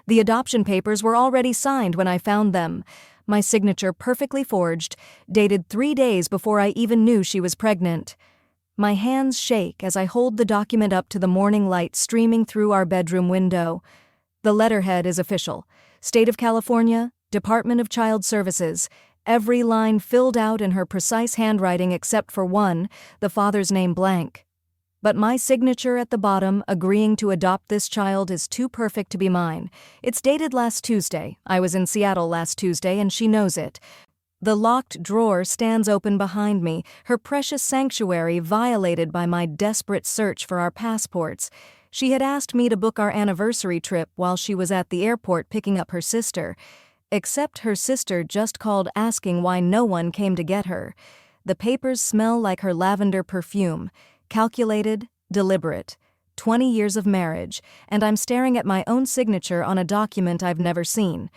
The adoption papers were already signed when I found them. My signature perfectly forged, dated 3 days before I even knew she was pregnant. My hands shake as I hold the document up to the morning light streaming through our bedroom window. The letterhead is official. State of California, Department of Child Services. Every line filled out in her precise handwriting except for one, the father's name blank. But my signature at the bottom, agreeing to adopt this child, is too perfect to be mine. It's dated last Tuesday. I was in Seattle last Tuesday, and she knows it. The locked drawer stands open behind me, her precious sanctuary violated by my desperate search for our passports. She had asked me to book our anniversary trip while she was at the airport picking up her sister. Except her sister just called asking why no one came to get her. The papers smell like her lavender perfume. Calculated, deliberate. 20 years of marriage, and I'm staring at my own signature on a document I've never seen.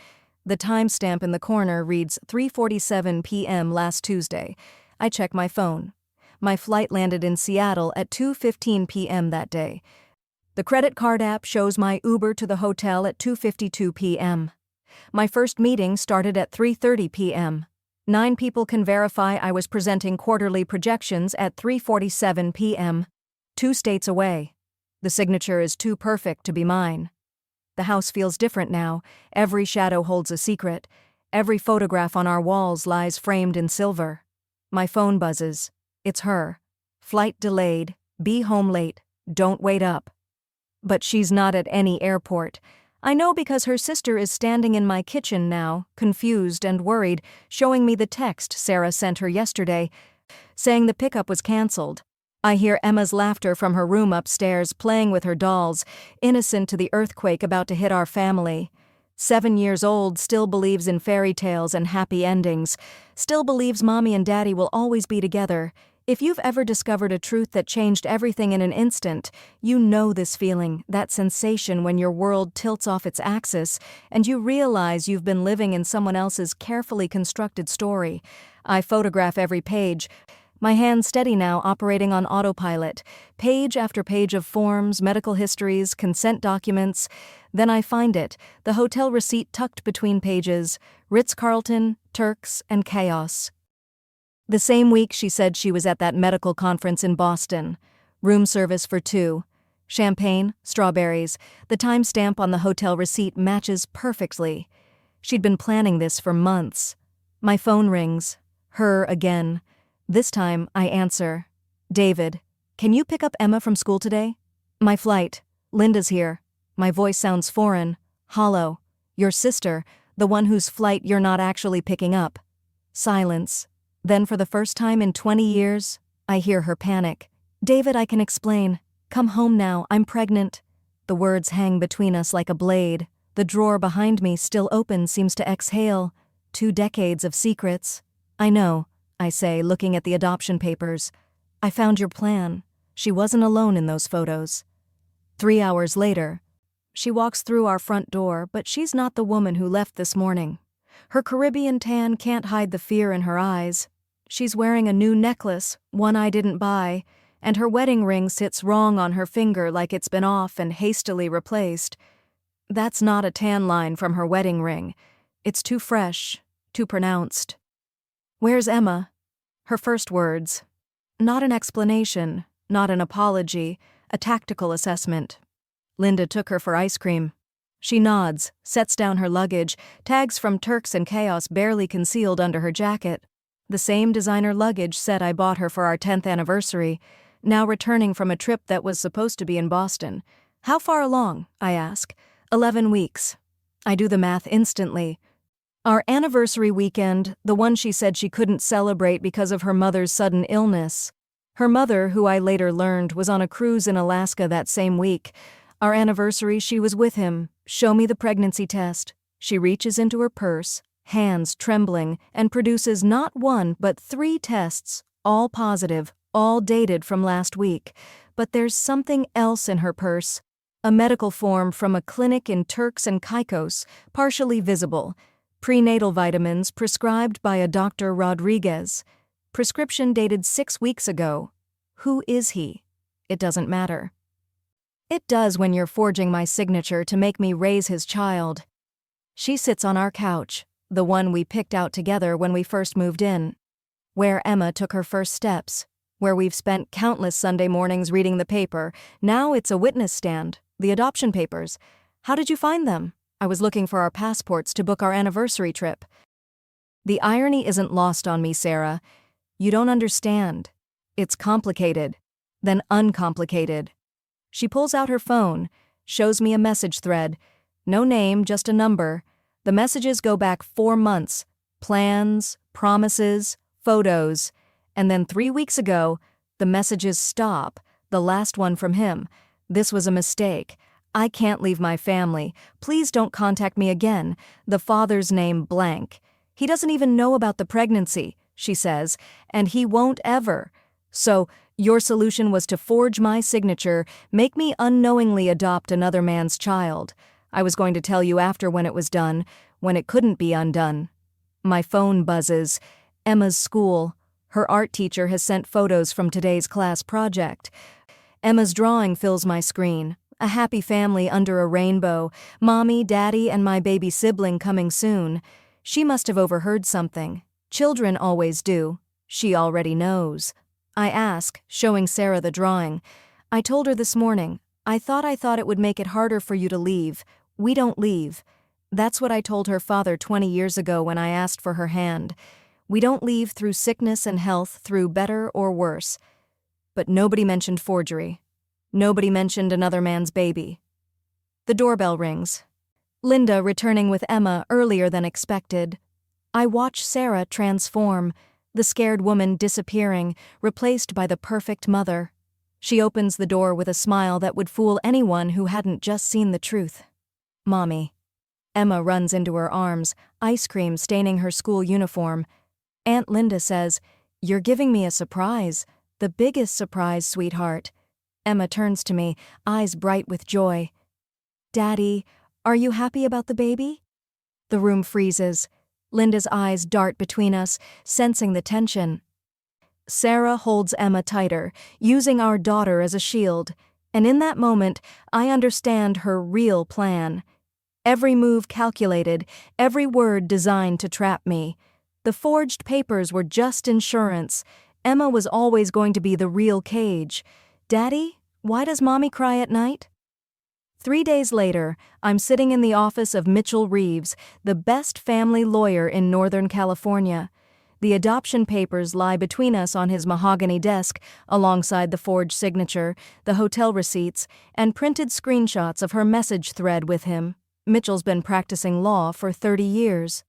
The timestamp in the corner reads 3:47 p.m. last Tuesday. I check my phone. My flight landed in Seattle at 2:15 p.m. that day. The credit card app shows my Uber to the hotel at 2:52 p.m. My first meeting started at 3:30 p.m. 9 people can verify I was presenting quarterly projections at 3:47 p.m. 2 states away. The signature is too perfect to be mine. The house feels different now. Every shadow holds a secret. Every photograph on our walls lies framed in silver. My phone buzzes. It's her. Flight delayed. Be home late. Don't wait up. But she's not at any airport. I know because her sister is standing in my kitchen now, confused and worried, showing me the text Sarah sent her yesterday, saying the pickup was canceled. I hear Emma's laughter from her room upstairs, playing with her dolls, innocent to the earthquake about to hit our family. 7 years old, still believes in fairy tales and happy endings, still believes Mommy and Daddy will always be together. If you've ever discovered a truth that changed everything in an instant, you know this feeling, that sensation when your world tilts off its axis and you realize you've been living in someone else's carefully constructed story. I photograph every page, my hands steady now, operating on autopilot, page after page of forms, medical histories, consent documents. Then I find it, the hotel receipt tucked between pages, Ritz-Carlton, Turks, and chaos. The same week she said she was at that medical conference in Boston. Room service for 2. Champagne, strawberries. The timestamp on the hotel receipt matches perfectly. She'd been planning this for months. My phone rings. Her again. This time, I answer. David, can you pick up Emma from school today? My flight. Linda's here. My voice sounds foreign, hollow. Your sister, the one whose flight you're not actually picking up. Silence. Then for the first time in 20 years, I hear her panic. David, I can explain. Come home now, I'm pregnant. The words hang between us like a blade. The drawer behind me, still open, seems to exhale. 2 decades of secrets. I know, I say, looking at the adoption papers. I found your plan. She wasn't alone in those photos. 3 hours later, she walks through our front door, but she's not the woman who left this morning. Her Caribbean tan can't hide the fear in her eyes. She's wearing a new necklace, one I didn't buy, and her wedding ring sits wrong on her finger like it's been off and hastily replaced. That's not a tan line from her wedding ring. It's too fresh, too pronounced. Where's Emma? Her first words. Not an explanation, not an apology, a tactical assessment. Linda took her for ice cream. She nods, sets down her luggage, tags from Turks and Chaos barely concealed under her jacket. The same designer luggage set I bought her for our 10th anniversary, now returning from a trip that was supposed to be in Boston. How far along? I ask. 11 weeks. I do the math instantly. Our anniversary weekend, the one she said she couldn't celebrate because of her mother's sudden illness. Her mother, who I later learned, was on a cruise in Alaska that same week. Our anniversary, she was with him. Show me the pregnancy test. She reaches into her purse, hands trembling, and produces not 1 but 3 tests, all positive, all dated from last week. But there's something else in her purse. A medical form from a clinic in Turks and Caicos, partially visible. Prenatal vitamins prescribed by a Dr. Rodriguez. Prescription dated 6 weeks ago. Who is he? It doesn't matter. It does when you're forging my signature to make me raise his child. She sits on our couch, the one we picked out together when we first moved in. Where Emma took her first steps, where we've spent countless Sunday mornings reading the paper. Now it's a witness stand, the adoption papers. How did you find them? I was looking for our passports to book our anniversary trip. The irony isn't lost on me, Sarah. You don't understand. It's complicated, then uncomplicated. She pulls out her phone, shows me a message thread. No name, just a number. The messages go back 4 months. Plans, promises, photos. And then 3 weeks ago, the messages stop, the last one from him. This was a mistake. I can't leave my family. Please don't contact me again. The father's name blank. He doesn't even know about the pregnancy, she says, and he won't ever. So, your solution was to forge my signature, make me unknowingly adopt another man's child. I was going to tell you after when it was done, when it couldn't be undone. My phone buzzes. Emma's school. Her art teacher has sent photos from today's class project. Emma's drawing fills my screen. A happy family under a rainbow, mommy, daddy, and my baby sibling coming soon. She must have overheard something. Children always do. She already knows. I ask, showing Sarah the drawing. I told her this morning, I thought it would make it harder for you to leave. We don't leave. That's what I told her father 20 years ago when I asked for her hand. We don't leave through sickness and health, through better or worse. But nobody mentioned forgery. Nobody mentioned another man's baby. The doorbell rings. Linda returning with Emma earlier than expected. I watch Sarah transform, the scared woman disappearing, replaced by the perfect mother. She opens the door with a smile that would fool anyone who hadn't just seen the truth. Mommy. Emma runs into her arms, ice cream staining her school uniform. Aunt Linda says, "You're giving me a surprise, the biggest surprise, sweetheart." Emma turns to me, eyes bright with joy. "Daddy, are you happy about the baby?" The room freezes. Linda's eyes dart between us, sensing the tension. Sarah holds Emma tighter, using our daughter as a shield, and in that moment, I understand her real plan. Every move calculated, every word designed to trap me. The forged papers were just insurance. Emma was always going to be the real cage. "Daddy, why does Mommy cry at night?" 3 days later, I'm sitting in the office of Mitchell Reeves, the best family lawyer in Northern California. The adoption papers lie between us on his mahogany desk, alongside the forged signature, the hotel receipts, and printed screenshots of her message thread with him. Mitchell's been practicing law for 30 years.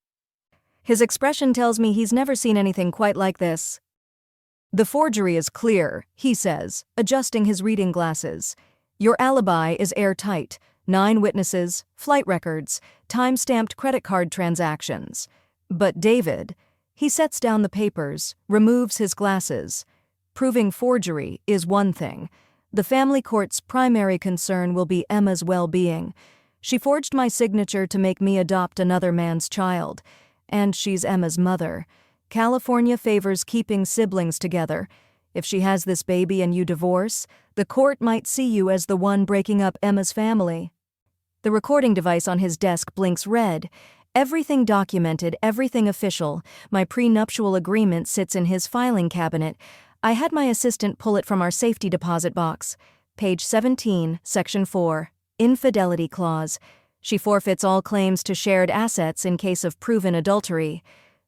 His expression tells me he's never seen anything quite like this. "The forgery is clear," he says, adjusting his reading glasses. "Your alibi is airtight. 9 witnesses, flight records, time-stamped credit card transactions. But David," he sets down the papers, removes his glasses. "Proving forgery is one thing. The family court's primary concern will be Emma's well-being. She forged my signature to make me adopt another man's child. And she's Emma's mother. California favors keeping siblings together. If she has this baby and you divorce, the court might see you as the one breaking up Emma's family." The recording device on his desk blinks red. Everything documented, everything official. My prenuptial agreement sits in his filing cabinet. I had my assistant pull it from our safety deposit box. Page 17, Section 4. Infidelity clause. She forfeits all claims to shared assets in case of proven adultery.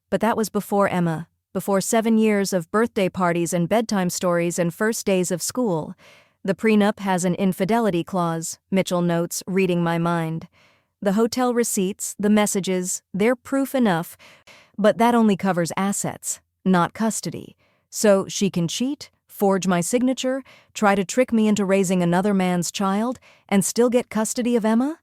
But that was before Emma. Before 7 years of birthday parties and bedtime stories and first days of school. The prenup has an infidelity clause, Mitchell notes, reading my mind. The hotel receipts, the messages, they're proof enough, but that only covers assets, not custody. So she can cheat, forge my signature, try to trick me into raising another man's child, and still get custody of Emma?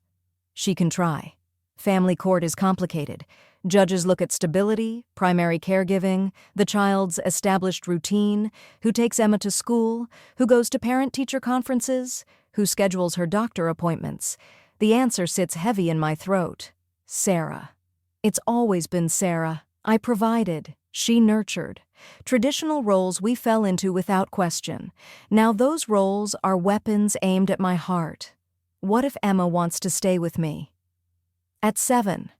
She can try. Family court is complicated. Judges look at stability, primary caregiving, the child's established routine, who takes Emma to school, who goes to parent-teacher conferences, who schedules her doctor appointments. The answer sits heavy in my throat. Sarah. It's always been Sarah. I provided. She nurtured. Traditional roles we fell into without question. Now those roles are weapons aimed at my heart. What if Emma wants to stay with me? At 7.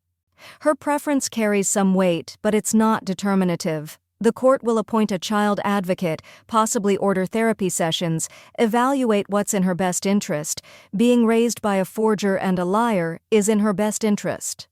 Her preference carries some weight, but it's not determinative. The court will appoint a child advocate, possibly order therapy sessions, evaluate what's in her best interest. Being raised by a forger and a liar is in her best interest.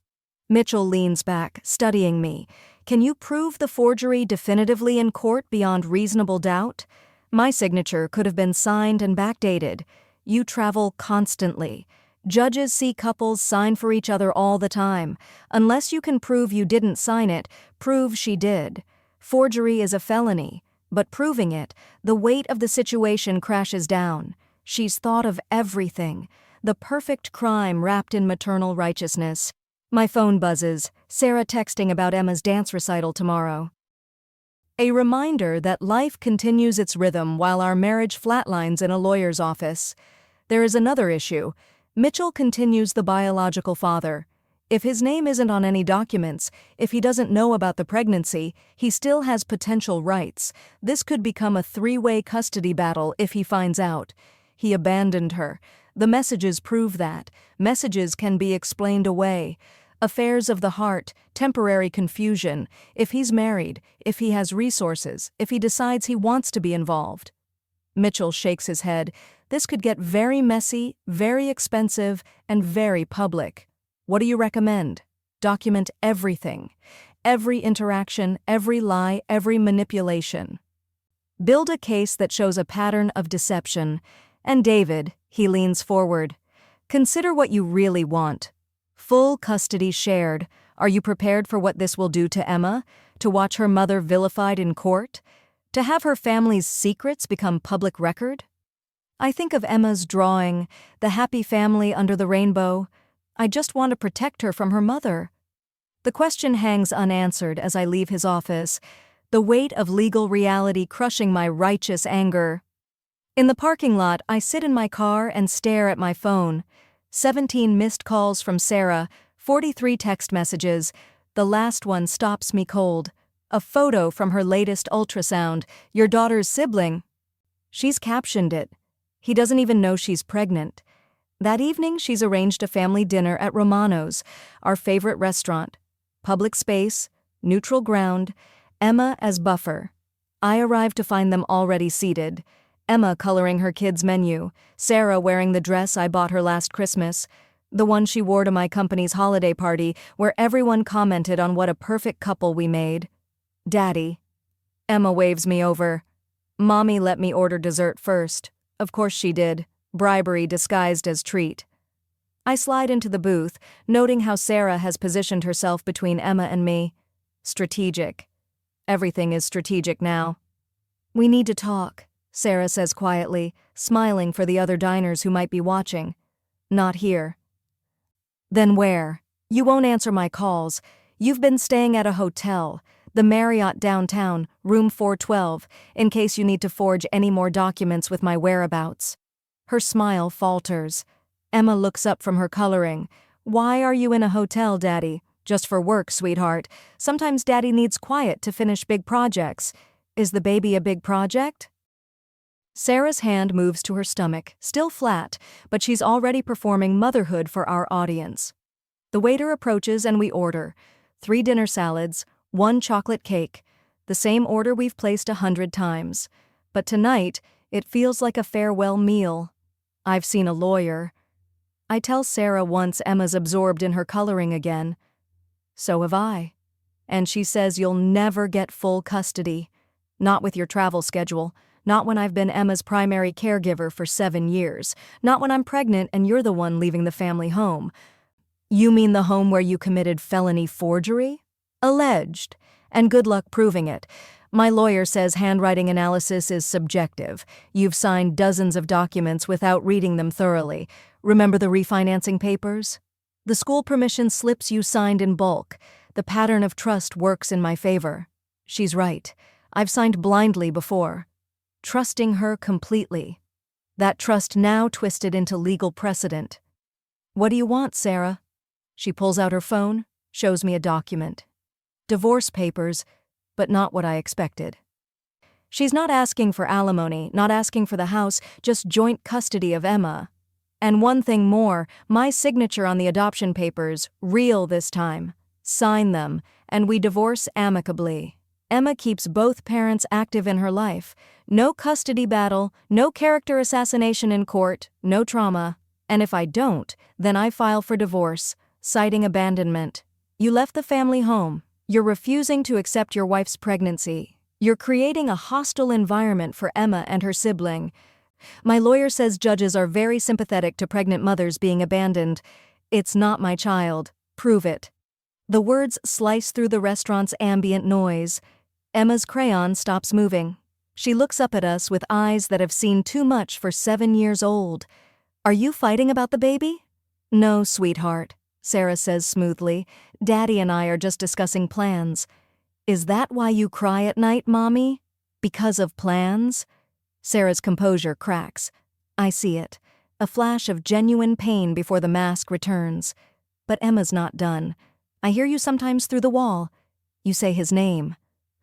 Mitchell leans back, studying me. Can you prove the forgery definitively in court beyond reasonable doubt? My signature could have been signed and backdated. You travel constantly. Judges see couples sign for each other all the time. Unless you can prove you didn't sign it, prove she did. Forgery is a felony, but proving it, the weight of the situation crashes down. She's thought of everything. The perfect crime wrapped in maternal righteousness. My phone buzzes, Sarah texting about Emma's dance recital tomorrow. A reminder that life continues its rhythm while our marriage flatlines in a lawyer's office. There is another issue. Mitchell continues the biological father. If his name isn't on any documents, if he doesn't know about the pregnancy, he still has potential rights. This could become a three-way custody battle if he finds out. He abandoned her. The messages prove that. Messages can be explained away. Affairs of the heart, temporary confusion. If he's married, if he has resources, if he decides he wants to be involved. Mitchell shakes his head. This could get very messy, very expensive, and very public. What do you recommend? Document everything. Every interaction, every lie, every manipulation. Build a case that shows a pattern of deception. And David, he leans forward. Consider what you really want. Full custody shared. Are you prepared for what this will do to Emma? To watch her mother vilified in court? To have her family's secrets become public record? I think of Emma's drawing, the happy family under the rainbow. I just want to protect her from her mother. The question hangs unanswered as I leave his office, the weight of legal reality crushing my righteous anger. In the parking lot, I sit in my car and stare at my phone. 17 missed calls from Sarah, 43 text messages. The last one stops me cold. A photo from her latest ultrasound, your daughter's sibling. She's captioned it. He doesn't even know she's pregnant. That evening, she's arranged a family dinner at Romano's, our favorite restaurant. Public space, neutral ground, Emma as buffer. I arrive to find them already seated. Emma coloring her kids' menu, Sarah wearing the dress I bought her last Christmas, the one she wore to my company's holiday party where everyone commented on what a perfect couple we made. Daddy. Emma waves me over. Mommy let me order dessert first. Of course she did. Bribery disguised as treat. I slide into the booth, noting how Sarah has positioned herself between Emma and me. Strategic. Everything is strategic now. We need to talk, Sarah says quietly, smiling for the other diners who might be watching. Not here. Then where? You won't answer my calls. You've been staying at a hotel, the Marriott downtown, room 412, in case you need to forge any more documents with my whereabouts. Her smile falters. Emma looks up from her coloring. Why are you in a hotel, Daddy? Just for work, sweetheart. Sometimes Daddy needs quiet to finish big projects. Is the baby a big project? Sarah's hand moves to her stomach, still flat, but she's already performing motherhood for our audience. The waiter approaches and we order 3 dinner salads, 1 chocolate cake, the same order we've placed 100 times. But tonight, it feels like a farewell meal. I've seen a lawyer. I tell Sarah once Emma's absorbed in her coloring again. So have I. And she says you'll never get full custody. Not with your travel schedule. Not when I've been Emma's primary caregiver for 7 years. Not when I'm pregnant and you're the one leaving the family home. You mean the home where you committed felony forgery? Alleged. And good luck proving it. My lawyer says handwriting analysis is subjective. You've signed dozens of documents without reading them thoroughly. Remember the refinancing papers? The school permission slips you signed in bulk. The pattern of trust works in my favor. She's right. I've signed blindly before. Trusting her completely. That trust now twisted into legal precedent. What do you want, Sarah? She pulls out her phone, shows me a document. Divorce papers, but not what I expected. She's not asking for alimony, not asking for the house, just joint custody of Emma. And one thing more, my signature on the adoption papers, real this time. Sign them, and we divorce amicably. Emma keeps both parents active in her life. No custody battle, no character assassination in court, no trauma. And if I don't, then I file for divorce, citing abandonment. You left the family home. You're refusing to accept your wife's pregnancy. You're creating a hostile environment for Emma and her sibling. My lawyer says judges are very sympathetic to pregnant mothers being abandoned. It's not my child. Prove it. The words slice through the restaurant's ambient noise. Emma's crayon stops moving. She looks up at us with eyes that have seen too much for 7 years old. Are you fighting about the baby? No, sweetheart, Sarah says smoothly. Daddy and I are just discussing plans. Is that why you cry at night, Mommy? Because of plans? Sarah's composure cracks. I see it. A flash of genuine pain before the mask returns. But Emma's not done. I hear you sometimes through the wall. You say his name.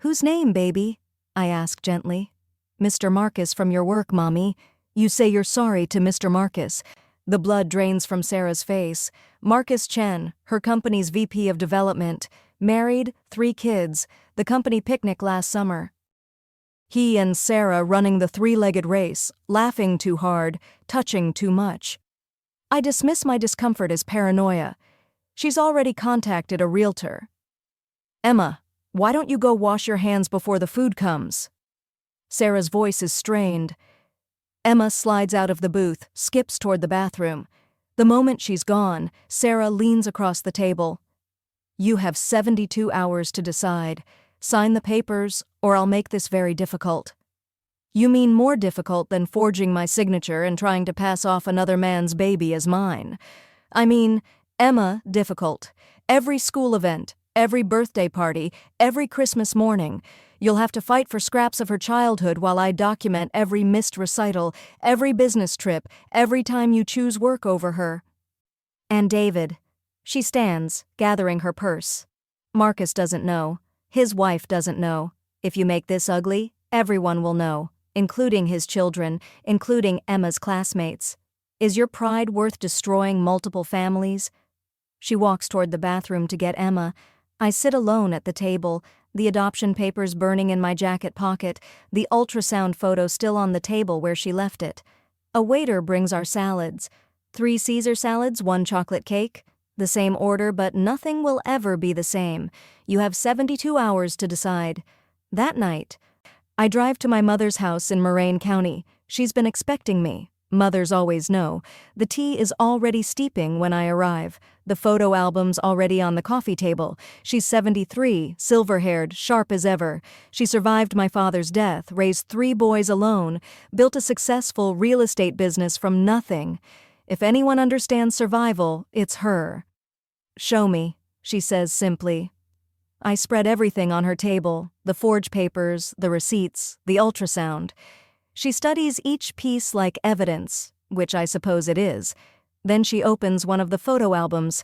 Whose name, baby? I ask gently. Mr. Marcus from your work, Mommy. You say you're sorry to Mr. Marcus. The blood drains from Sarah's face. Marcus Chen, her company's VP of development. Married, 3 kids, the company picnic last summer. He and Sarah running the 3-legged race, laughing too hard, touching too much. I dismiss my discomfort as paranoia. She's already contacted a realtor. Emma, why don't you go wash your hands before the food comes? Sarah's voice is strained. Emma slides out of the booth, skips toward the bathroom. The moment she's gone, Sarah leans across the table. You have 72 hours to decide. Sign the papers, or I'll make this very difficult. You mean more difficult than forging my signature and trying to pass off another man's baby as mine. I mean, Emma, difficult. Every school event, every birthday party, every Christmas morning. You'll have to fight for scraps of her childhood while I document every missed recital, every business trip, every time you choose work over her. And David. She stands, gathering her purse. Marcus doesn't know. His wife doesn't know. If you make this ugly, everyone will know, including his children, including Emma's classmates. Is your pride worth destroying multiple families? She walks toward the bathroom to get Emma. I sit alone at the table, the adoption papers burning in my jacket pocket, the ultrasound photo still on the table where she left it. A waiter brings our salads. 3 Caesar salads, 1 chocolate cake. The same order, but nothing will ever be the same. You have 72 hours to decide. That night, I drive to my mother's house in Moraine County. She's been expecting me. Mothers always know. The tea is already steeping when I arrive. The photo album's already on the coffee table. She's 73, silver-haired, sharp as ever. She survived my father's death, raised 3 boys alone, built a successful real estate business from nothing. If anyone understands survival, it's her. Show me, she says simply. I spread everything on her table, the forged papers, the receipts, the ultrasound. She studies each piece like evidence, which I suppose it is. Then she opens one of the photo albums,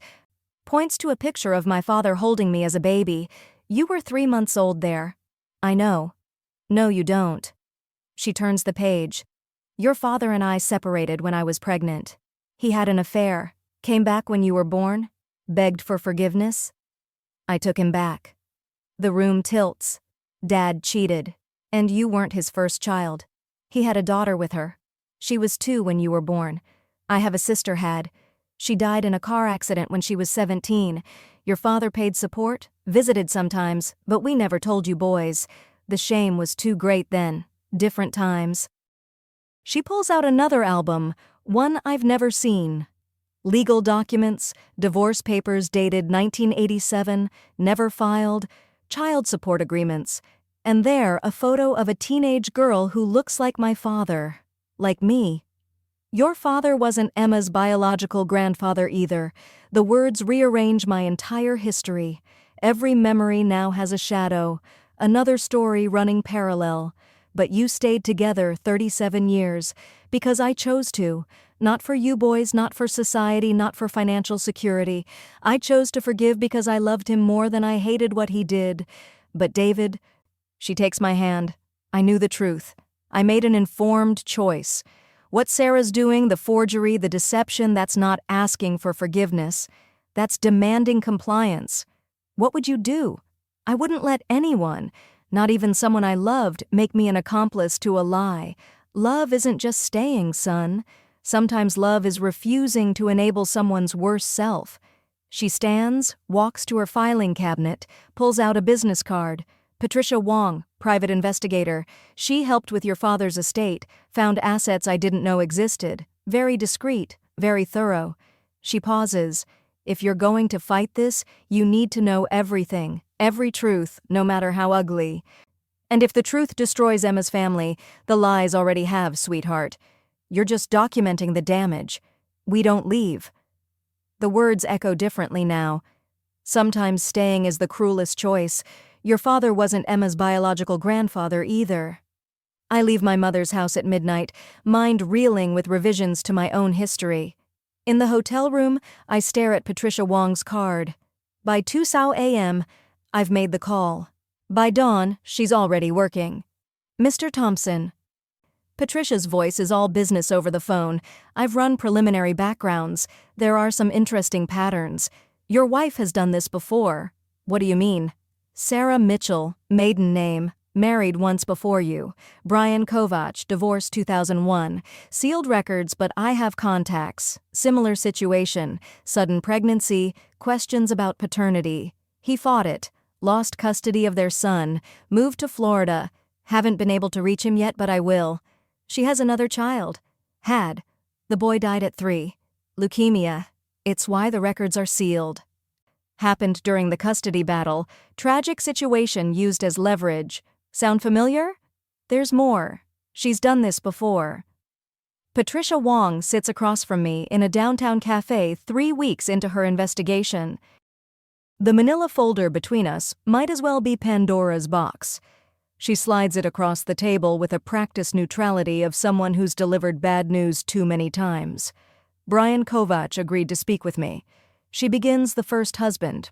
points to a picture of my father holding me as a baby. You were 3 months old there. I know. No, you don't. She turns the page. Your father and I separated when I was pregnant. He had an affair, came back when you were born, begged for forgiveness. I took him back. The room tilts. Dad cheated, and you weren't his first child. He had a daughter with her. She was 2 when you were born. I have a sister had. She died in a car accident when she was 17. Your father paid support, visited sometimes, but we never told you boys. The shame was too great then. Different times. She pulls out another album, one I've never seen. Legal documents, divorce papers dated 1987, never filed, child support agreements, and there a photo of a teenage girl who looks like my father, like me. Your father wasn't Emma's biological grandfather either. The words rearrange my entire history. Every memory now has a shadow, another story running parallel. But you stayed together 37 years, because I chose to. Not for you boys, not for society, not for financial security. I chose to forgive because I loved him more than I hated what he did. But David, She takes my hand. I knew the truth. I made an informed choice. What Sarah's doing, the forgery, the deception, that's not asking for forgiveness. That's demanding compliance. What would you do? I wouldn't let anyone, not even someone I loved, make me an accomplice to a lie. Love isn't just staying, son. Sometimes love is refusing to enable someone's worst self. She stands, walks to her filing cabinet, pulls out a business card. Patricia Wong, private investigator. She helped with your father's estate, found assets I didn't know existed. Very discreet, very thorough. She pauses. If you're going to fight this, you need to know everything, every truth, no matter how ugly. And if the truth destroys Emma's family, the lies already have, sweetheart. You're just documenting the damage. We don't leave. The words echo differently now. Sometimes staying is the cruelest choice. Your father wasn't Emma's biological grandfather either. I leave my mother's house at midnight, mind reeling with revisions to my own history. In the hotel room, I stare at Patricia Wong's card. By 2 a.m., I've made the call. By dawn, she's already working. Mr. Thompson. Patricia's voice is all business over the phone. I've run preliminary backgrounds. There are some interesting patterns. Your wife has done this before. What do you mean? Sarah Mitchell, maiden name, married once before you. Brian Kovach, divorced 2001. Sealed records, but I have contacts. Similar situation. Sudden pregnancy, questions about paternity. He fought it. Lost custody of their son. Moved to Florida. Haven't been able to reach him yet, but I will. She has another child. Had. The boy died at 3. Leukemia. It's why the records are sealed. Happened during the custody battle. Tragic situation used as leverage. Sound familiar? There's more. She's done this before. Patricia Wong sits across from me in a downtown cafe 3 weeks into her investigation. The manila folder between us might as well be Pandora's box. She slides it across the table with a practiced neutrality of someone who's delivered bad news too many times. Brian Kovach agreed to speak with me. She begins the first husband.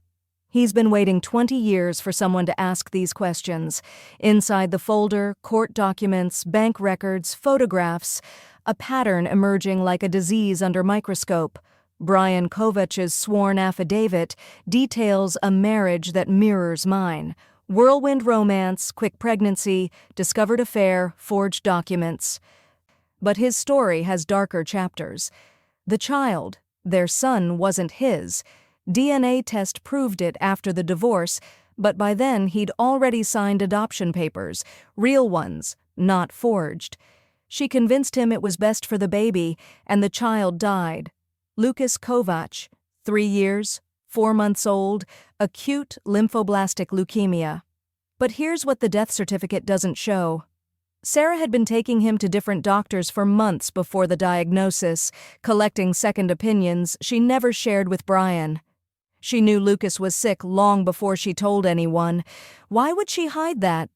He's been waiting 20 years for someone to ask these questions. Inside the folder, court documents, bank records, photographs, a pattern emerging like a disease under microscope. Brian Kovach's sworn affidavit details a marriage that mirrors mine. Whirlwind romance, quick pregnancy, discovered affair, forged documents. But his story has darker chapters. The child, their son, wasn't his. DNA test proved it after the divorce, but by then he'd already signed adoption papers, real ones, not forged. She convinced him it was best for the baby, and the child died. Lucas Kovach, 3 years, 4 months old, acute lymphoblastic leukemia. But here's what the death certificate doesn't show. Sarah had been taking him to different doctors for months before the diagnosis, collecting second opinions she never shared with Brian. She knew Lucas was sick long before she told anyone. Why would she hide that?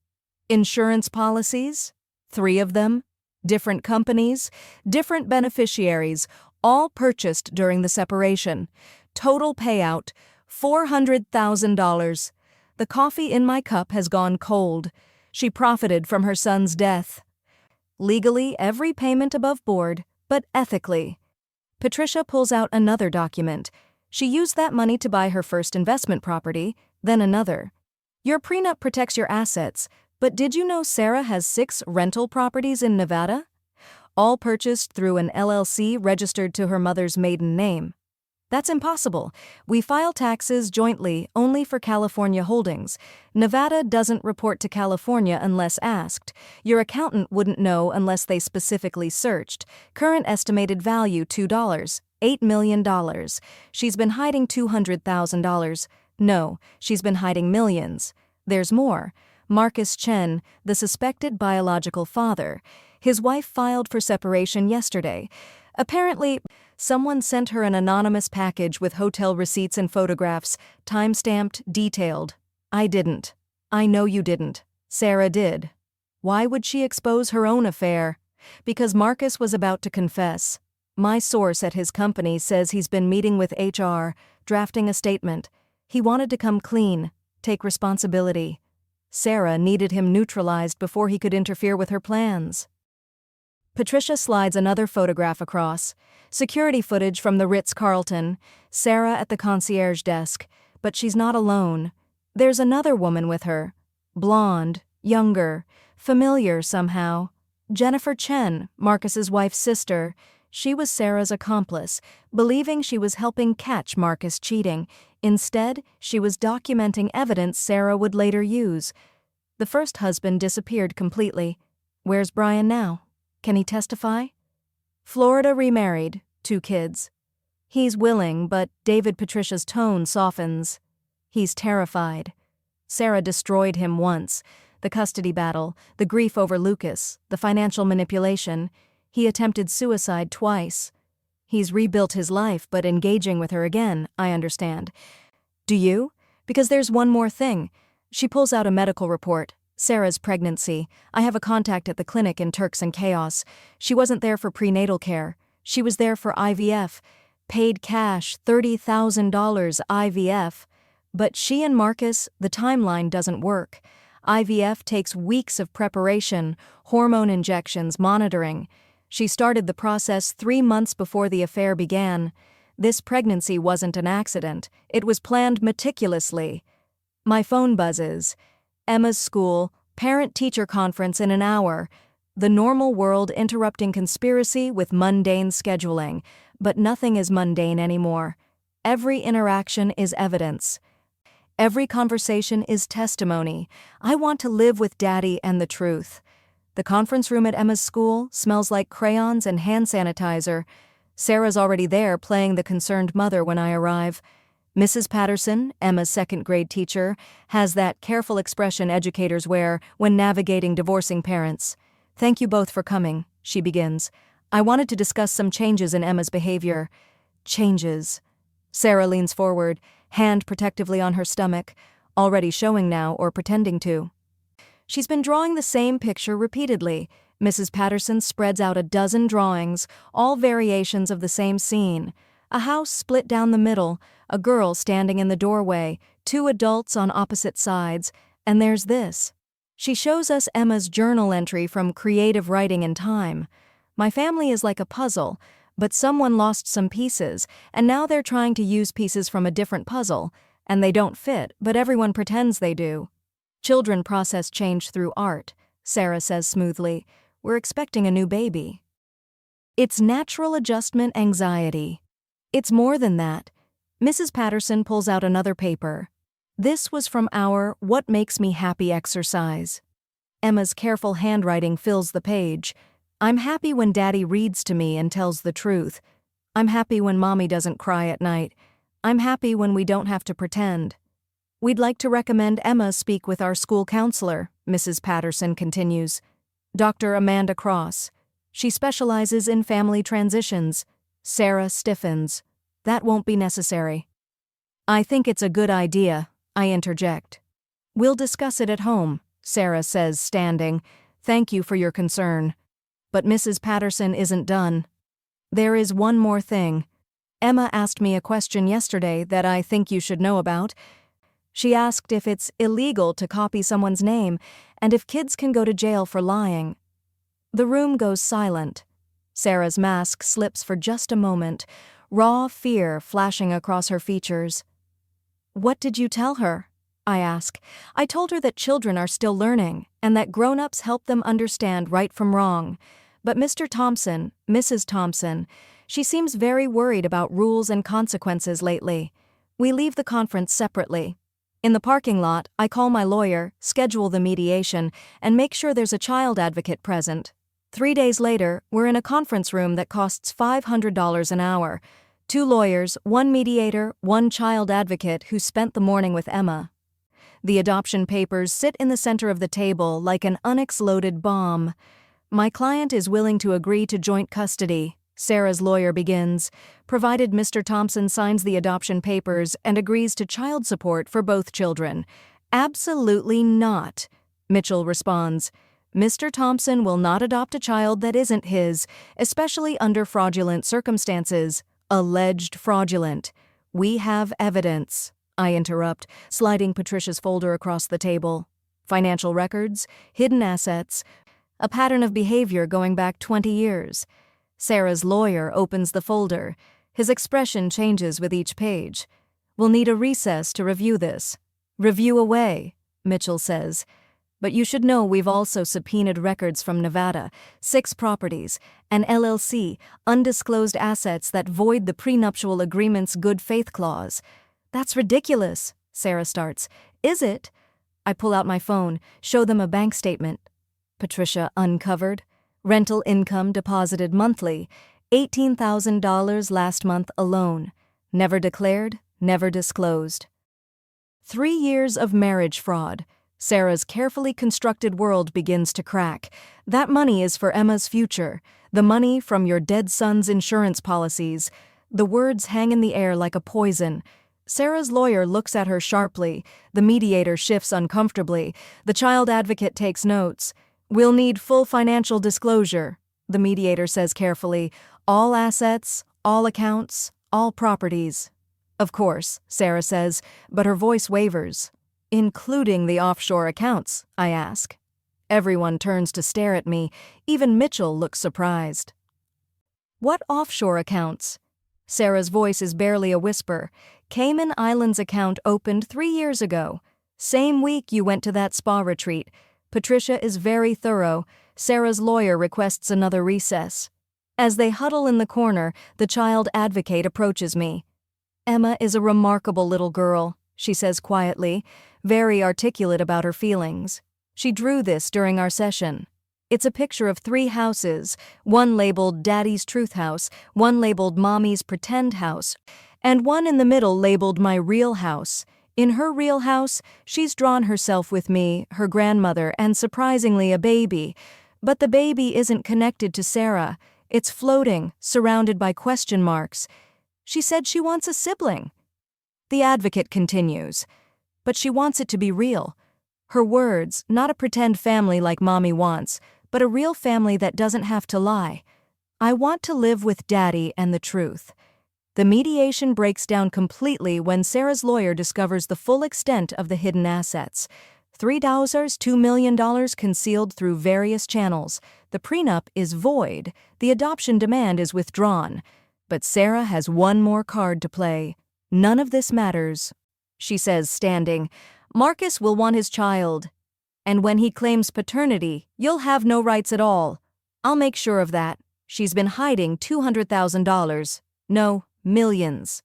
Insurance policies? 3 of them? Different companies? Different beneficiaries, all purchased during the separation. Total payout, $400,000. The coffee in my cup has gone cold. She profited from her son's death. Legally, every payment above board, but ethically. Patricia pulls out another document. She used that money to buy her first investment property, then another. Your prenup protects your assets, but did you know Sarah has 6 rental properties in Nevada? All purchased through an LLC registered to her mother's maiden name. That's impossible. We file taxes jointly only for California holdings. Nevada doesn't report to California unless asked. Your accountant wouldn't know unless they specifically searched. Current estimated value $2, $8 million. She's been hiding $200,000. No, she's been hiding millions. There's more. Marcus Chen, the suspected biological father. His wife filed for separation yesterday. Apparently, someone sent her an anonymous package with hotel receipts and photographs, time-stamped, detailed. I didn't. I know you didn't. Sarah did. Why would she expose her own affair? Because Marcus was about to confess. My source at his company says he's been meeting with HR, drafting a statement. He wanted to come clean, take responsibility. Sarah needed him neutralized before he could interfere with her plans. Patricia slides another photograph across. Security footage from the Ritz-Carlton. Sarah at the concierge desk. But she's not alone. There's another woman with her. Blonde, younger, familiar somehow. Jennifer Chen, Marcus's wife's sister. She was Sarah's accomplice, believing she was helping catch Marcus cheating. Instead, she was documenting evidence Sarah would later use. The first husband disappeared completely. Where's Brian now? Can he testify? Florida remarried, 2 kids. He's willing, but Patricia's tone softens. He's terrified. Sarah destroyed him once. The custody battle, the grief over Lucas, the financial manipulation. He attempted suicide twice. He's rebuilt his life, but engaging with her again, I understand. Do you? Because there's one more thing. She pulls out a medical report. Sarah's pregnancy. I have a contact at the clinic in Turks and Caicos. She wasn't there for prenatal care. She was there for IVF. Paid cash, $30,000 IVF. But she and Marcus, the timeline doesn't work. IVF takes weeks of preparation, hormone injections, monitoring. She started the process 3 months before the affair began. This pregnancy wasn't an accident. It was planned meticulously. My phone buzzes. Emma's school, parent-teacher conference in an hour. The normal world interrupting conspiracy with mundane scheduling. But nothing is mundane anymore. Every interaction is evidence. Every conversation is testimony. I want to live with Daddy and the truth. The conference room at Emma's school smells like crayons and hand sanitizer. Sarah's already there playing the concerned mother when I arrive. Mrs. Patterson, Emma's second-grade teacher, has that careful expression educators wear when navigating divorcing parents. Thank you both for coming, she begins. I wanted to discuss some changes in Emma's behavior. Changes. Sarah leans forward, hand protectively on her stomach, already showing now or pretending to. She's been drawing the same picture repeatedly. Mrs. Patterson spreads out a dozen drawings, all variations of the same scene. A house split down the middle, a girl standing in the doorway, 2 adults on opposite sides, and there's this. She shows us Emma's journal entry from creative writing in time. My family is like a puzzle, but someone lost some pieces, and now they're trying to use pieces from a different puzzle, and they don't fit, but everyone pretends they do. Children process change through art, Sarah says smoothly. We're expecting a new baby. It's natural adjustment anxiety. It's more than that. Mrs. Patterson pulls out another paper. This was from our What Makes Me Happy exercise. Emma's careful handwriting fills the page. I'm happy when Daddy reads to me and tells the truth. I'm happy when Mommy doesn't cry at night. I'm happy when we don't have to pretend. We'd like to recommend Emma speak with our school counselor, Mrs. Patterson continues. Dr. Amanda Cross. She specializes in family transitions. Sarah stiffens. That won't be necessary. I think it's a good idea, I interject. We'll discuss it at home, Sarah says, standing. Thank you for your concern. But Mrs. Patterson isn't done. There is one more thing. Emma asked me a question yesterday that I think you should know about. She asked if it's illegal to copy someone's name and if kids can go to jail for lying. The room goes silent. Sarah's mask slips for just a moment, raw fear flashing across her features. What did you tell her? I ask. I told her that children are still learning and that grown-ups help them understand right from wrong. But Mr. Thompson, Mrs. Thompson, she seems very worried about rules and consequences lately. We leave the conference separately. In the parking lot, I call my lawyer, schedule the mediation, and make sure there's a child advocate present. 3 days later, we're in a conference room that costs $500 an hour. 2 lawyers, 1 mediator, 1 child advocate who spent the morning with Emma. The adoption papers sit in the center of the table like an unexploded bomb. My client is willing to agree to joint custody, Sarah's lawyer begins, provided Mr. Thompson signs the adoption papers and agrees to child support for both children. Absolutely not, Mitchell responds. Mr. Thompson will not adopt a child that isn't his, especially under fraudulent circumstances. Alleged fraudulent. We have evidence, I interrupt, sliding Patricia's folder across the table. Financial records, hidden assets, a pattern of behavior going back 20 years. Sarah's lawyer opens the folder. His expression changes with each page. "We'll need a recess to review this." "Review away," Mitchell says. "But you should know we've also subpoenaed records from Nevada, 6 properties, an LLC, undisclosed assets that void the prenuptial agreement's good faith clause." "That's ridiculous," Sarah starts. "Is it?" I pull out my phone, show them a bank statement. Patricia uncovered. Rental income deposited monthly, $18,000 last month alone. Never declared, never disclosed. 3 years of marriage fraud. Sarah's carefully constructed world begins to crack. That money is for Emma's future. The money from your dead son's insurance policies. The words hang in the air like a poison. Sarah's lawyer looks at her sharply. The mediator shifts uncomfortably. The child advocate takes notes. "We'll need full financial disclosure," the mediator says carefully. "All assets, all accounts, all properties." "Of course," Sarah says, but her voice wavers. "Including the offshore accounts?" I ask. Everyone turns to stare at me. Even Mitchell looks surprised. "What offshore accounts?" Sarah's voice is barely a whisper. "Cayman Islands account opened 3 years ago. Same week you went to that spa retreat. Patricia is very thorough. Sarah's lawyer requests another recess." As they huddle in the corner, the child advocate approaches me. "Emma is a remarkable little girl," she says quietly, very articulate about her feelings. She drew this during our session. It's a picture of 3 houses, one labeled Daddy's Truth House, one labeled Mommy's Pretend House, and one in the middle labeled My Real House. In her real house, she's drawn herself with me, her grandmother, and surprisingly a baby. But the baby isn't connected to Sarah. It's floating, surrounded by question marks. She said she wants a sibling. The advocate continues. But she wants it to be real. Her words, not a pretend family like Mommy wants, but a real family that doesn't have to lie. "I want to live with Daddy and the truth." The mediation breaks down completely when Sarah's lawyer discovers the full extent of the hidden assets. $2 million concealed through various channels. The prenup is void. The adoption demand is withdrawn. But Sarah has one more card to play. "None of this matters," she says, standing. "Marcus will want his child. And when he claims paternity, you'll have no rights at all. I'll make sure of that. She's been hiding $200,000. No, millions."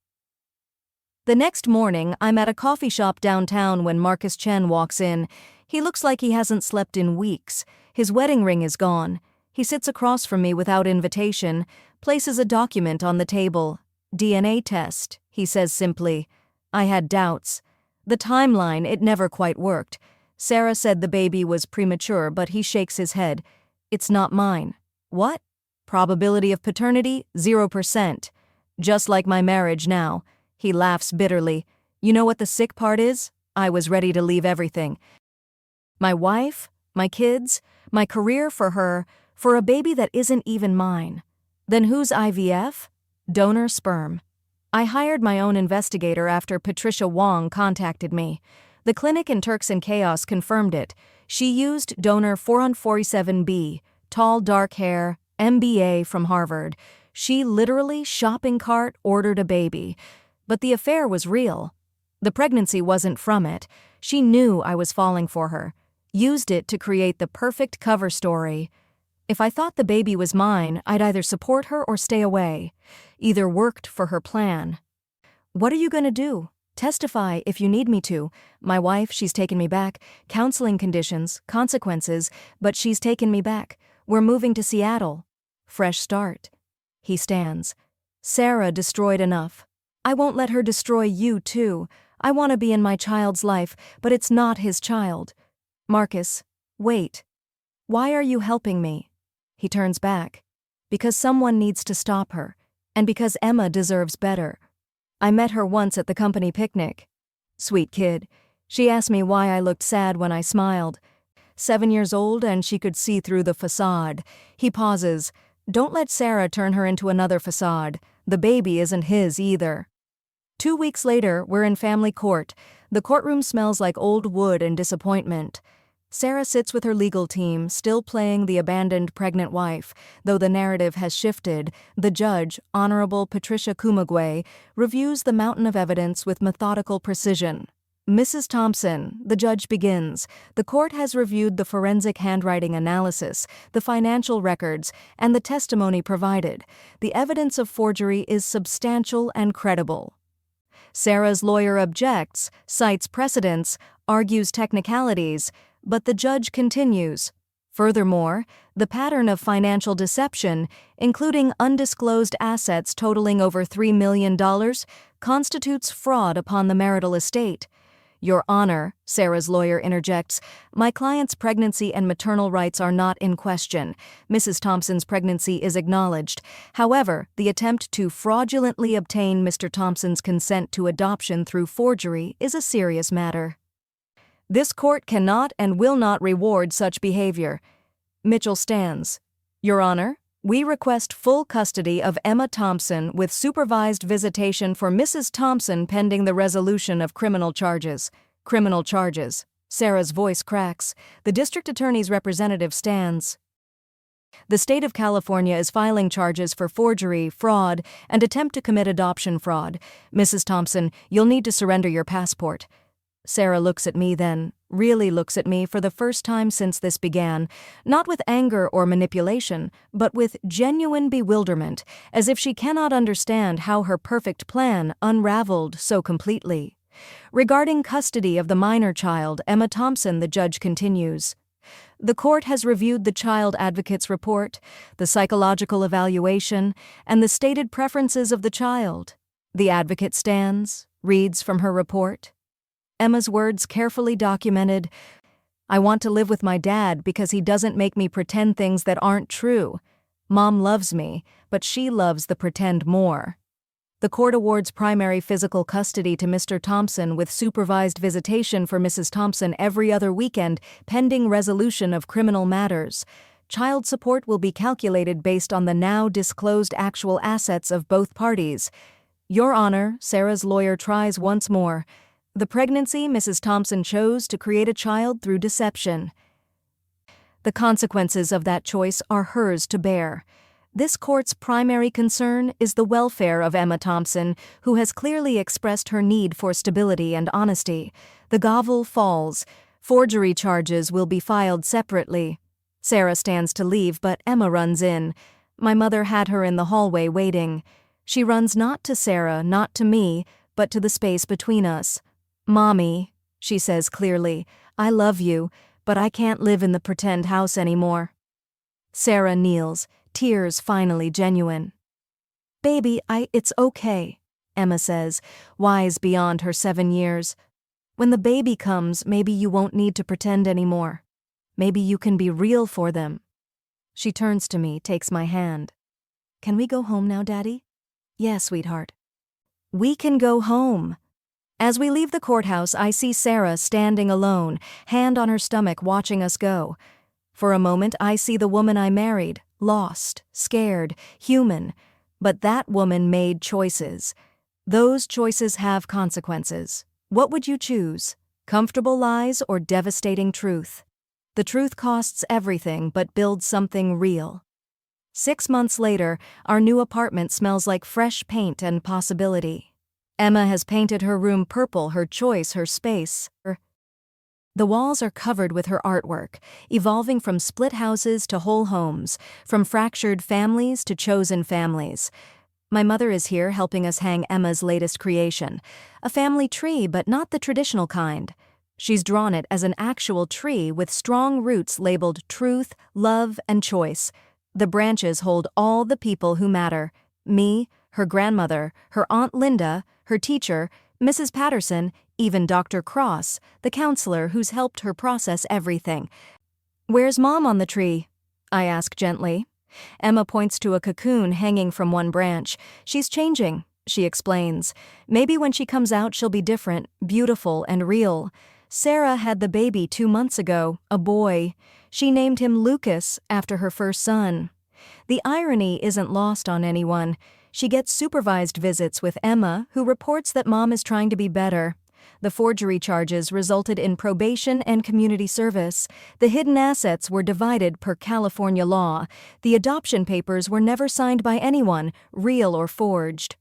The next morning, I'm at a coffee shop downtown when Marcus Chen walks in. He looks like he hasn't slept in weeks. His wedding ring is gone. He sits across from me without invitation, places a document on the table. "DNA test," he says simply. I had doubts. The timeline, it never quite worked. Sarah said the baby was premature, but he shakes his head. "It's not mine." "What?" "Probability of paternity, 0%. Just like my marriage now." He laughs bitterly. "You know what the sick part is? I was ready to leave everything. My wife, my kids, my career for her, for a baby that isn't even mine. Then who's IVF? Donor sperm." I hired my own investigator after Patricia Wong contacted me. The clinic in Turks and Caicos confirmed it. She used donor 447B, tall dark hair, MBA from Harvard. She literally, shopping cart, ordered a baby. But the affair was real. The pregnancy wasn't from it. She knew I was falling for her. Used it to create the perfect cover story. If I thought the baby was mine, I'd either support her or stay away. Either worked for her plan. "What are you going to do?" "Testify if you need me to. My wife, she's taken me back. Counseling conditions, consequences, but she's taken me back. We're moving to Seattle. Fresh start." He stands. "Sarah destroyed enough. I won't let her destroy you too. I want to be in my child's life, but it's not his child." "Marcus, wait. Why are you helping me?" He turns back. "Because someone needs to stop her, and because Emma deserves better. I met her once at the company picnic. Sweet kid. She asked me why I looked sad when I smiled. 7 years old and she could see through the facade." He pauses. "Don't let Sarah turn her into another facade. The baby isn't his either." 2 weeks later, we're in family court. The courtroom smells like old wood and disappointment. Sarah sits with her legal team, still playing the abandoned pregnant wife. Though the narrative has shifted, the judge, Honorable Patricia Kumagwe, reviews the mountain of evidence with methodical precision. Mrs. Thompson, the judge begins, the court has reviewed the forensic handwriting analysis, the financial records, and the testimony provided. The evidence of forgery is substantial and credible. Sarah's lawyer objects, cites precedents, argues technicalities, but the judge continues. Furthermore, the pattern of financial deception, including undisclosed assets totaling over $3 million, constitutes fraud upon the marital estate. Your Honor, Sarah's lawyer interjects, my client's pregnancy and maternal rights are not in question. Mrs. Thompson's pregnancy is acknowledged. However, the attempt to fraudulently obtain Mr. Thompson's consent to adoption through forgery is a serious matter. This court cannot and will not reward such behavior. Mitchell stands. Your Honor, we request full custody of Emma Thompson with supervised visitation for Mrs. Thompson pending the resolution of criminal charges. Criminal charges. Sarah's voice cracks. The district attorney's representative stands. The state of California is filing charges for forgery, fraud, and attempt to commit adoption fraud. Mrs. Thompson, you'll need to surrender your passport. Sarah looks at me then, really looks at me for the first time since this began, not with anger or manipulation, but with genuine bewilderment, as if she cannot understand how her perfect plan unraveled so completely. Regarding custody of the minor child, Emma Thompson, the judge continues. The court has reviewed the child advocate's report, the psychological evaluation, and the stated preferences of the child. The advocate stands, reads from her report. Emma's words carefully documented. I want to live with my dad because he doesn't make me pretend things that aren't true. Mom loves me, but she loves the pretend more. The court awards primary physical custody to Mr. Thompson with supervised visitation for Mrs. Thompson every other weekend, pending resolution of criminal matters. Child support will be calculated based on the now disclosed actual assets of both parties. Your Honor, Sarah's lawyer tries once more. The pregnancy Mrs. Thompson chose to create a child through deception. The consequences of that choice are hers to bear. This court's primary concern is the welfare of Emma Thompson, who has clearly expressed her need for stability and honesty. The gavel falls. Forgery charges will be filed separately. Sarah stands to leave, but Emma runs in. My mother had her in the hallway waiting. She runs not to Sarah, not to me, but to the space between us. Mommy, she says clearly, I love you, but I can't live in the pretend house anymore. Sarah kneels, tears finally genuine. Baby, it's okay, Emma says, wise beyond her 7 years. When the baby comes, maybe you won't need to pretend anymore. Maybe you can be real for them. She turns to me, takes my hand. Can we go home now, Daddy? Yes, sweetheart. We can go home. As we leave the courthouse, I see Sarah standing alone, hand on her stomach, watching us go. For a moment, I see the woman I married, lost, scared, human. But that woman made choices. Those choices have consequences. What would you choose? Comfortable lies or devastating truth? The truth costs everything but builds something real. 6 months later, our new apartment smells like fresh paint and possibility. Emma has painted her room purple, her choice, her space. The walls are covered with her artwork, evolving from split houses to whole homes, from fractured families to chosen families. My mother is here helping us hang Emma's latest creation, a family tree, but not the traditional kind. She's drawn it as an actual tree with strong roots labeled truth, love, and choice. The branches hold all the people who matter. Me, her grandmother, her Aunt Linda, her teacher, Mrs. Patterson, even Dr. Cross, the counselor who's helped her process everything. Where's Mom on the tree? I ask gently. Emma points to a cocoon hanging from one branch. She's changing, she explains. Maybe when she comes out she'll be different, beautiful and real. Sarah had the baby 2 months ago, a boy. She named him Lucas after her first son. The irony isn't lost on anyone. She gets supervised visits with Emma, who reports that Mom is trying to be better. The forgery charges resulted in probation and community service. The hidden assets were divided per California law. The adoption papers were never signed by anyone, real or forged.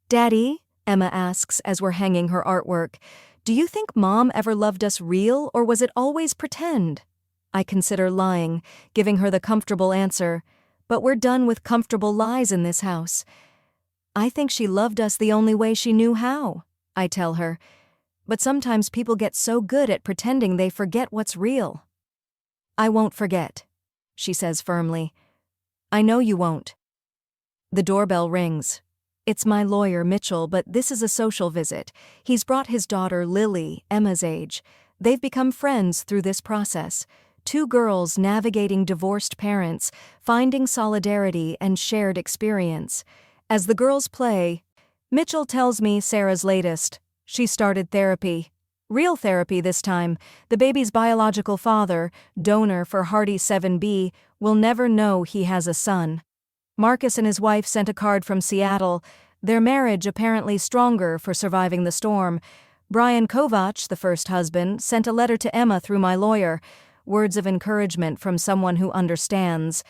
"Daddy," Emma asks as we're hanging her artwork, "do you think Mom ever loved us real, or was it always pretend?" I consider lying, giving her the comfortable answer, "But we're done with comfortable lies in this house." "I think she loved us the only way she knew how," I tell her. "But sometimes people get so good at pretending they forget what's real." "I won't forget," she says firmly. "I know you won't." The doorbell rings. It's my lawyer, Mitchell, but this is a social visit. He's brought his daughter, Lily, Emma's age. They've become friends through this process. Two girls navigating divorced parents, finding solidarity and shared experience. As the girls play, Mitchell tells me Sarah's latest. She started therapy. Real therapy this time. The baby's biological father, donor for Hardy 7B, will never know he has a son. Marcus and his wife sent a card from Seattle, their marriage apparently stronger for surviving the storm. Brian Kovach, the first husband, sent a letter to Emma through my lawyer, words of encouragement from someone who understands.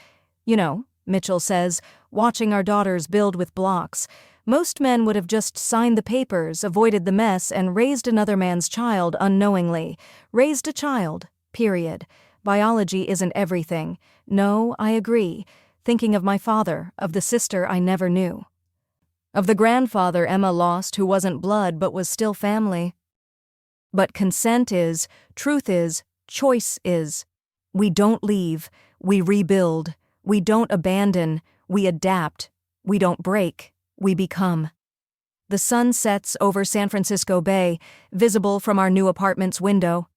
"You know," Mitchell says, "watching our daughters build with blocks. Most men would have just signed the papers, avoided the mess, and raised another man's child unknowingly. Raised a child, period. Biology isn't everything. No, I agree. Thinking of my father, of the sister I never knew. Of the grandfather Emma lost who wasn't blood but was still family. But consent is, truth is, choice is. We don't leave, we rebuild. We don't abandon, we adapt. We don't break, we become." The sun sets over San Francisco Bay, visible from our new apartment's window.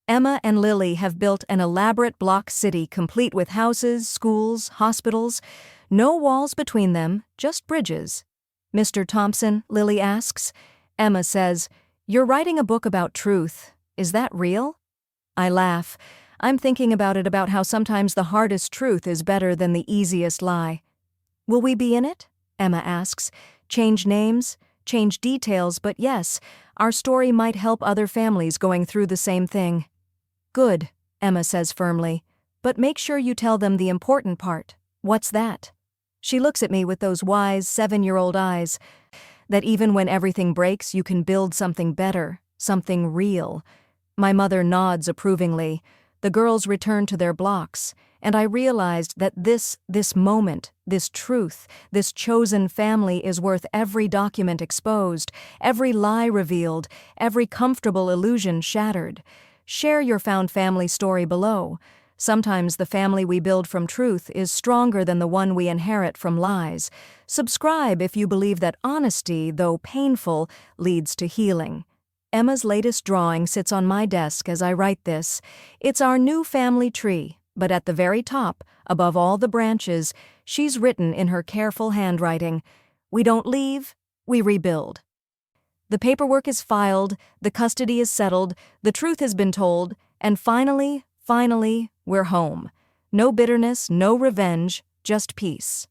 Emma and Lily have built an elaborate block city complete with houses, schools, hospitals. No walls between them, just bridges. "Mr. Thompson," Lily asks. Emma says, "You're writing a book about truth. Is that real?" I laugh. I'm thinking about how sometimes the hardest truth is better than the easiest lie. "Will we be in it?" Emma asks. "Change names, change details, but yes, our story might help other families going through the same thing." "Good," Emma says firmly. "But make sure you tell them the important part." "What's that?" She looks at me with those wise 7-year-old eyes. "That even when everything breaks, you can build something better, something real." My mother nods approvingly. The girls return to their blocks, and I realized that this moment, this truth, this chosen family is worth every document exposed, every lie revealed, every comfortable illusion shattered. Share your found family story below. Sometimes the family we build from truth is stronger than the one we inherit from lies. Subscribe if you believe that honesty, though painful, leads to healing. Emma's latest drawing sits on my desk as I write this. It's our new family tree, but at the very top, above all the branches, she's written in her careful handwriting, "We don't leave, we rebuild." The paperwork is filed, the custody is settled, the truth has been told, and finally, we're home. No bitterness, no revenge, just peace.